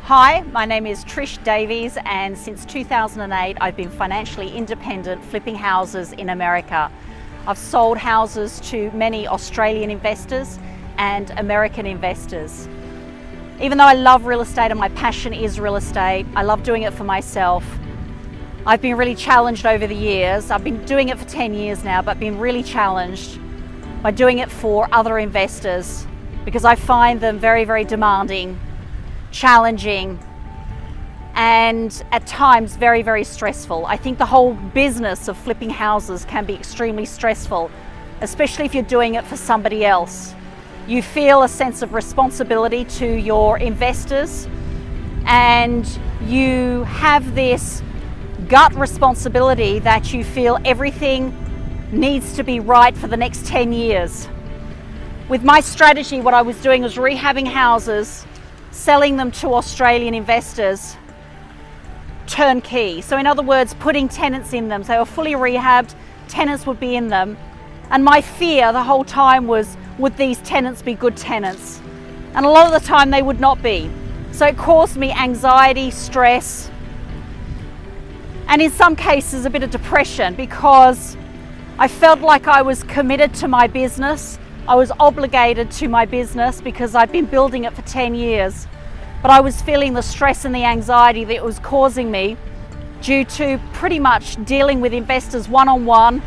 Hi, my name is Trish Davies, and since 2008 I've been financially independent flipping houses in America. I've sold houses to many Australian investors and American investors. Even though I love real estate and my passion is real estate, I love doing it for myself. I've been really challenged over the years. I've been doing it for 10 years now, but been really challenged by doing it for other investors because I find them very, very demanding, challenging, and at times very, very stressful. I think the whole business of flipping houses can be extremely stressful, especially if you're doing it for somebody else. You feel a sense of responsibility to your investors, and you have this gut responsibility that you feel everything needs to be right for the next 10 years. With my strategy, what I was doing was rehabbing houses, selling them to Australian investors turnkey. So in other words, putting tenants in them. So they were fully rehabbed, tenants would be in them. And my fear the whole time was, would these tenants be good tenants? And a lot of the time they would not be. So it caused me anxiety, stress, and in some cases a bit of depression, because I felt like I was committed to my business. I was obligated to my business because I'd been building it for 10 years. But I was feeling the stress and the anxiety that it was causing me due to pretty much dealing with investors one-on-one,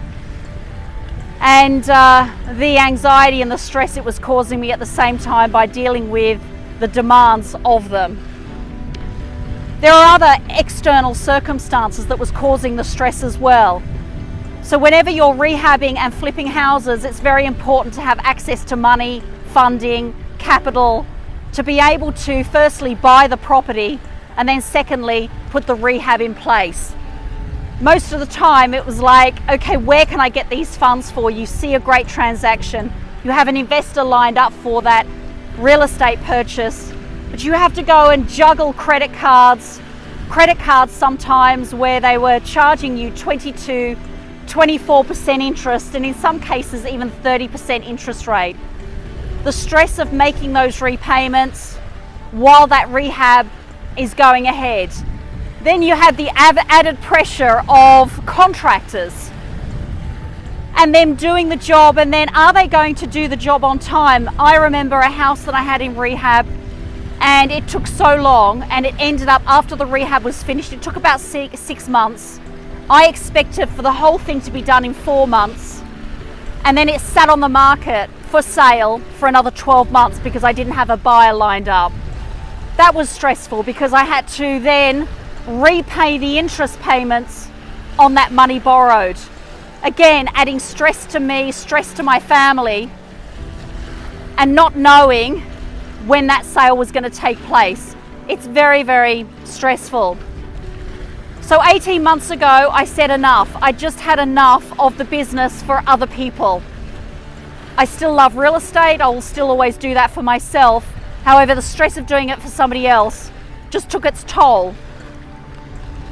and the anxiety and the stress it was causing me at the same time by dealing with the demands of them. There are other external circumstances that was causing the stress as well. So whenever you're rehabbing and flipping houses, it's very important to have access to money, funding, capital, to be able to firstly buy the property and then secondly put the rehab in place. Most of the time it was like, okay, where can I get these funds for? You see a great transaction, you have an investor lined up for that real estate purchase, but you have to go and juggle credit cards sometimes where they were charging you 24% interest, and in some cases even 30% interest rate. The stress of making those repayments while that rehab is going ahead. Then you have the added pressure of contractors and them doing the job, and then are they going to do the job on time? I remember a house that I had in rehab, and it took so long, and it ended up, after the rehab was finished, it took about 6 months. I expected for the whole thing to be done in 4 months, and then it sat on the market for sale for another 12 months because I didn't have a buyer lined up. That was stressful because I had to then repay the interest payments on that money borrowed. Again, adding stress to me, stress to my family, and not knowing when that sale was going to take place. It's very, very stressful. So 18 months ago, I said enough. I just had enough of the business for other people. I still love real estate. I will still always do that for myself. However, the stress of doing it for somebody else just took its toll.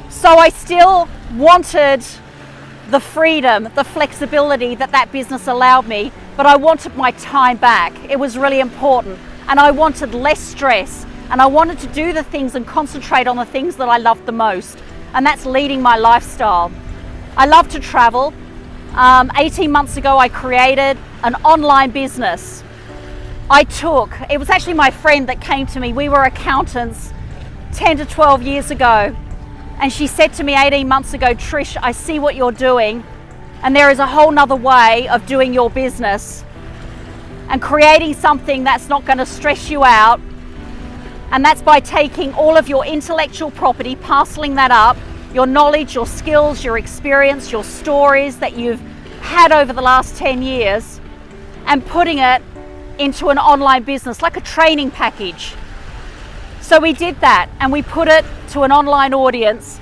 So I still wanted the freedom, the flexibility that that business allowed me, but I wanted my time back. It was really important. And I wanted less stress. And I wanted to do the things and concentrate on the things that I loved the most. And that's leading my lifestyle. I love to travel. 18 months ago, I created an online business. It was actually my friend that came to me. We were accountants 10 to 12 years ago. And she said to me 18 months ago, Trish, I see what you're doing. And there is a whole nother way of doing your business and creating something that's not going to stress you out. And that's by taking all of your intellectual property, parceling that up, your knowledge, your skills, your experience, your stories that you've had over the last 10 years, and putting it into an online business, like a training package. So we did that, and we put it to an online audience,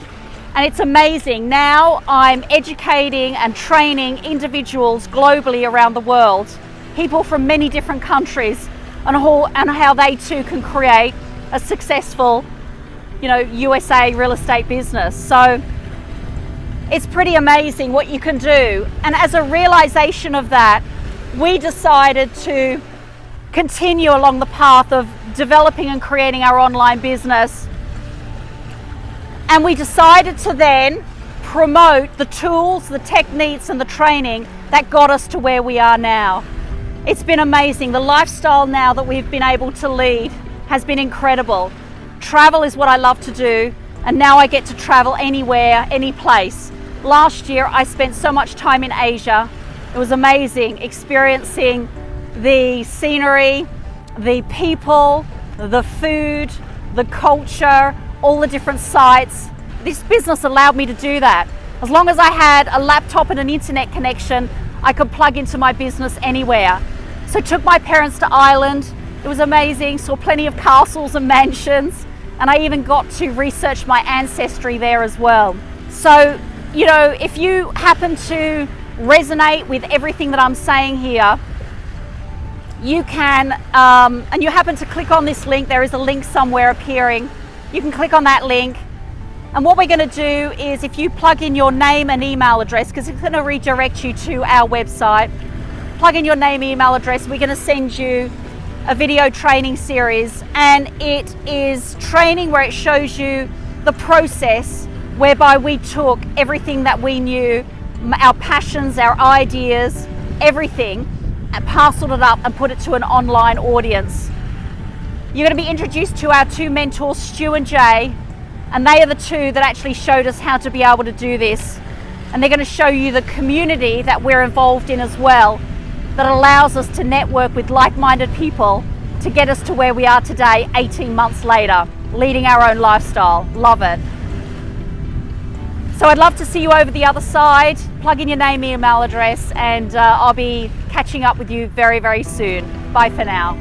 and it's amazing. Now I'm educating and training individuals globally around the world, people from many different countries, and how they too can create a successful, USA real estate business. So it's pretty amazing what you can do. And as a realization of that, we decided to continue along the path of developing and creating our online business And we decided to then promote the tools, the techniques, and the training that got us to where we are now. It's been amazing. The lifestyle now that we've been able to lead has been incredible. Travel is what I love to do, and now I get to travel anywhere, any place. Last year, I spent so much time in Asia. It was amazing experiencing the scenery, the people, the food, the culture, all the different sites. This business allowed me to do that. As long as I had a laptop and an internet connection, I could plug into my business anywhere. So I took my parents to Ireland. It was amazing, saw plenty of castles and mansions, and I even got to research my ancestry there as well. So, you know, if you happen to resonate with everything that I'm saying here, you can, and you happen to click on this link, there is a link somewhere appearing. You can click on that link. And what we're going to do is, if you plug in your name and email address, because it's going to redirect you to our website, plug in your name, email address, we're going to send you a video training series. And it is training where it shows you the process whereby we took everything that we knew, our passions, our ideas, everything, and parceled it up and put it to an online audience. You're going to be introduced to our two mentors, Stu and Jay, and they are the two that actually showed us how to be able to do this. And they're going to show you the community that we're involved in as well, that allows us to network with like-minded people to get us to where we are today, 18 months later, leading our own lifestyle. Love it. So I'd love to see you over the other side. Plug in your name, email address, and I'll be catching up with you very, very soon. Bye for now.